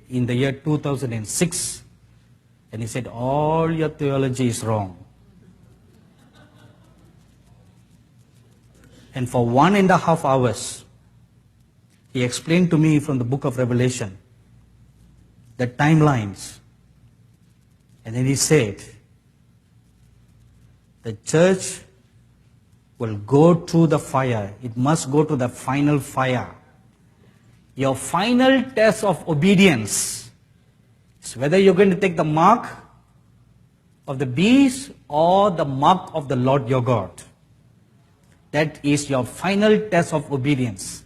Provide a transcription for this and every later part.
in the year 2006, and he said, all your theology is wrong. And for 1.5 hours, he explained to me from the book of Revelation the timelines. And then he said, the church will go through the fire. It must go to the final fire. Your final test of obedience is whether you're going to take the mark of the beast or the mark of the Lord your God. That is your final test of obedience.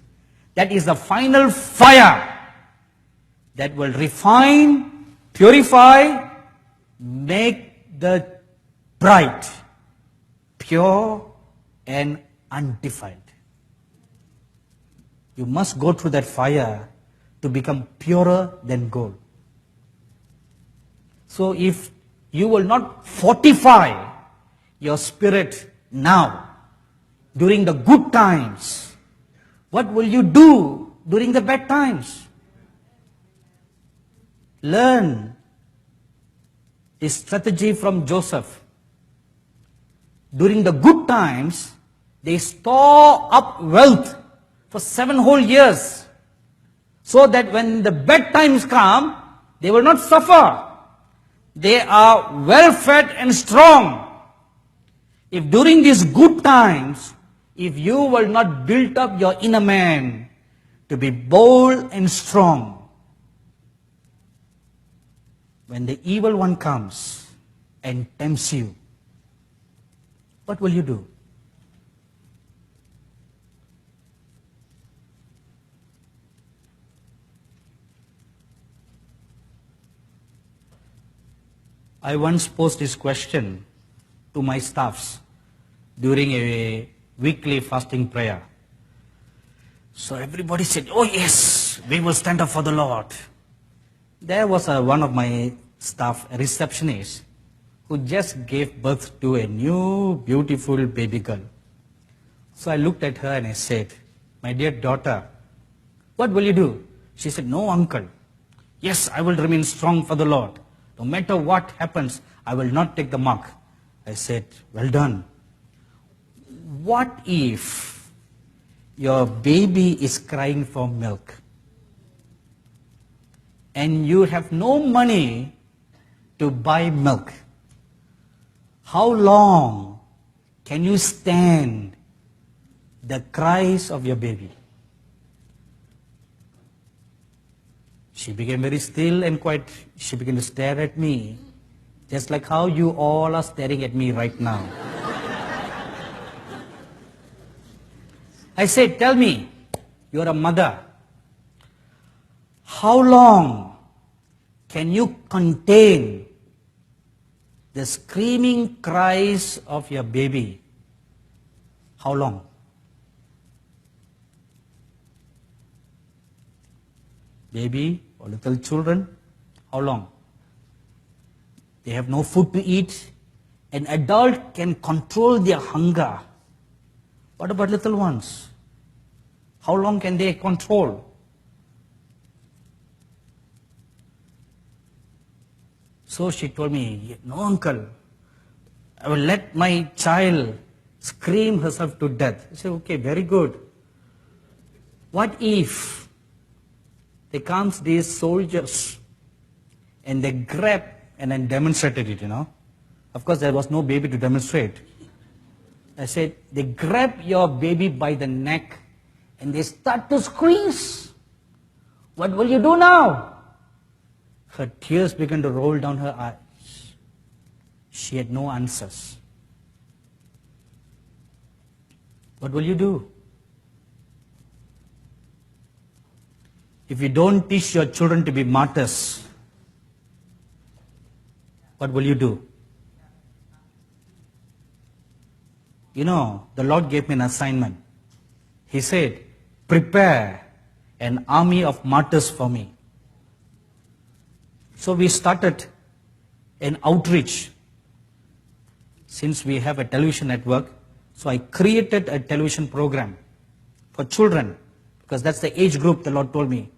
That is the final fire that will refine, purify, make the bride pure and undefiled. You must go through that fire to become purer than gold. So if you will not fortify your spirit now, during the good times, what will you do during the bad times? Learn this strategy from Joseph. During the good times, they store up wealth for 7 whole years, so that when the bad times come, they will not suffer. They are well fed and strong. If during these good times, if you will not build up your inner man to be bold and strong, when the evil one comes and tempts you, what will you do? I once posed this question to my staffs during a weekly fasting prayer. So everybody said, oh yes, we will stand up for the Lord. There was one of my staff, a receptionist, who just gave birth to a new beautiful baby girl. So I looked at her and I said, my dear daughter, what will you do? She said, no uncle. Yes, I will remain strong for the Lord. No matter what happens, I will not take the mark. I said, well done. What if your baby is crying for milk and you have no money to buy milk? How long can you stand the cries of your baby? She became very still and quiet. She began to stare at me, just like how you all are staring at me right now. I said, tell me, you're a mother. How long can you contain the screaming cries of your baby? How long? Baby or little children, how long? They have no food to eat. An adult can control their hunger. What about little ones? How long can they control? So she told me, no uncle, I will let my child scream herself to death. I said, okay, very good. What if there comes these soldiers and they grab and then demonstrated it, Of course, there was no baby to demonstrate. I said, they grab your baby by the neck and they start to squeeze. What will you do now? Her tears began to roll down her eyes. She had no answers. What will you do? If you don't teach your children to be martyrs, what will you do? The Lord gave me an assignment. He said, prepare an army of martyrs for me. So we started an outreach. Since we have a television network, so I created a television program for children, because that's the age group the Lord told me.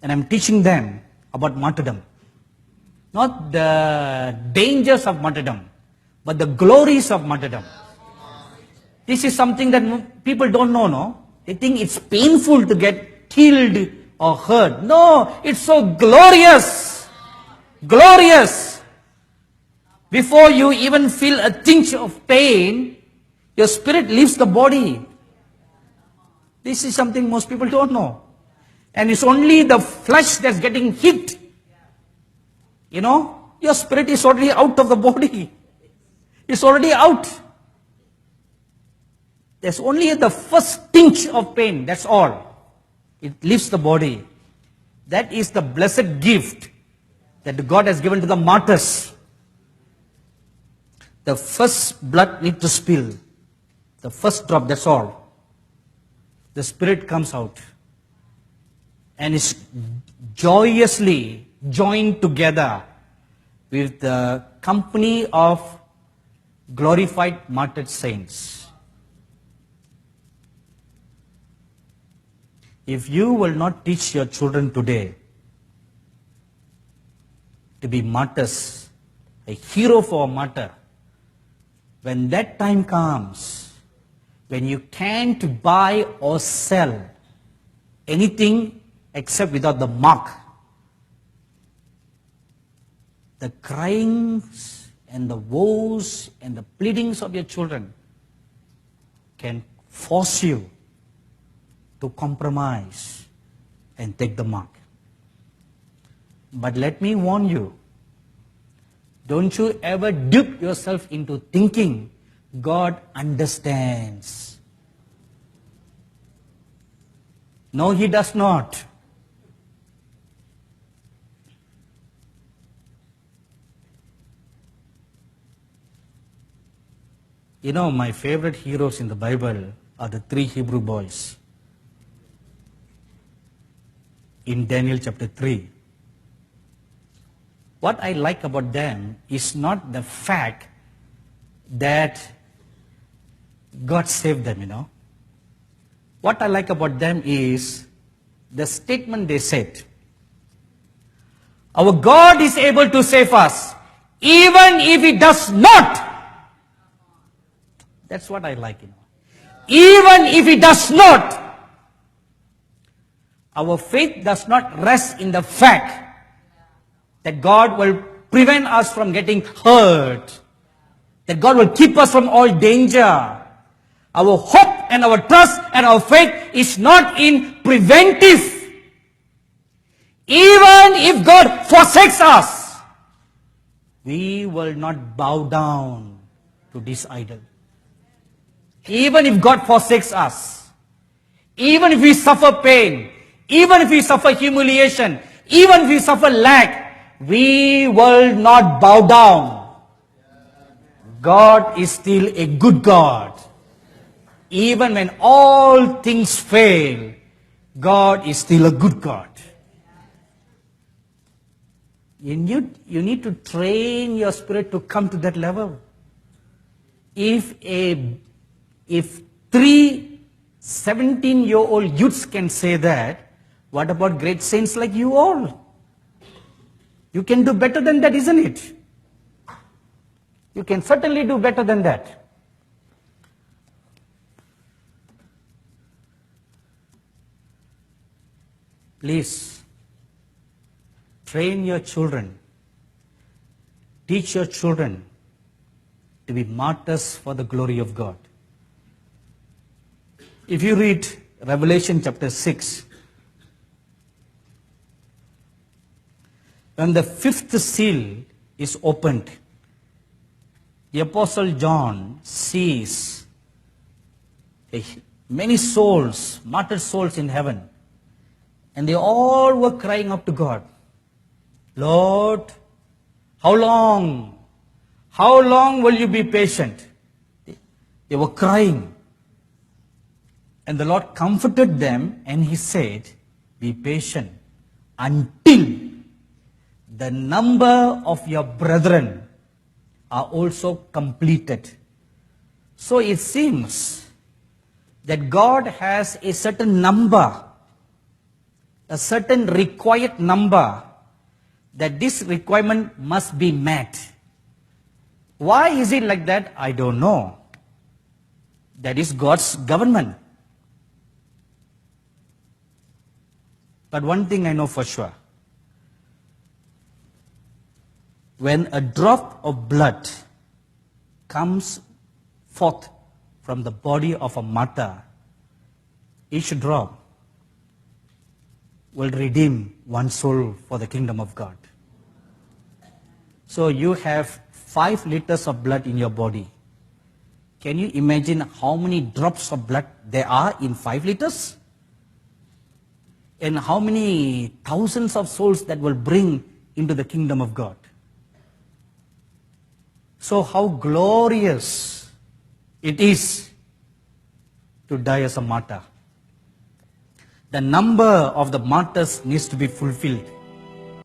and I'm teaching them about martyrdom. Not the dangers of martyrdom, but the glories of martyrdom. This is something that people don't know, no? They think it's painful to get killed or hurt. No, it's so glorious. Glorious. Before you even feel a tinge of pain, your spirit leaves the body. This is something most people don't know. And it's only the flesh that's getting hit. You know, your spirit is already out of the body. It's already out. There's only the first tinge of pain, that's all. It leaves the body. That is the blessed gift that God has given to the martyrs. The first blood need to spill. The first drop, that's all. The spirit comes out. And is joyously joined together with the company of glorified martyred saints. If you will not teach your children today to be martyrs, a hero for a martyr, when that time comes, when you can't buy or sell anything except without the mark, the cryings and the woes and the pleadings of your children can force you to compromise and take the mark. But let me warn you, don't you ever dupe yourself into thinking God understands. No, He does not. You know, my favorite heroes in the Bible are the 3 Hebrew boys. In Daniel chapter 3. What I like about them is not the fact that God saved them, you know. What I like about them is the statement they said. Our God is able to save us, even if He does not. That's what I like, you know. Even if He does not. Our faith does not rest in the fact that God will prevent us from getting hurt, that God will keep us from all danger. Our hope and our trust and our faith is not in preventive. Even if God forsakes us, we will not bow down to this idol. Even if God forsakes us, even if we suffer pain, even if we suffer humiliation, even if we suffer lack, we will not bow down. God is still a good God. Even when all things fail, God is still a good God. You need to train your spirit to come to that level. If 3 17-year-old youths can say that, what about great saints like you all? You can do better than that, isn't it? You can certainly do better than that. Please, train your children, teach your children to be martyrs for the glory of God. If you read Revelation chapter 6, when the 5th seal is opened, the Apostle John sees many souls, martyred souls in heaven. And they all were crying up to God, Lord, how long? How long will you be patient? They were crying. And the Lord comforted them and He said, be patient until the number of your brethren are also completed. So it seems that God has a certain number a certain required number, that this requirement must be met. Why is it like that? I don't know. That is God's government. But one thing I know for sure. When a drop of blood comes forth from the body of a martyr, each drop will redeem one soul for the kingdom of God. So you have 5 liters of blood in your body. Can you imagine how many drops of blood there are in 5 liters? And how many thousands of souls that will bring into the kingdom of God? So how glorious it is to die as a martyr. The number of the martyrs needs to be fulfilled.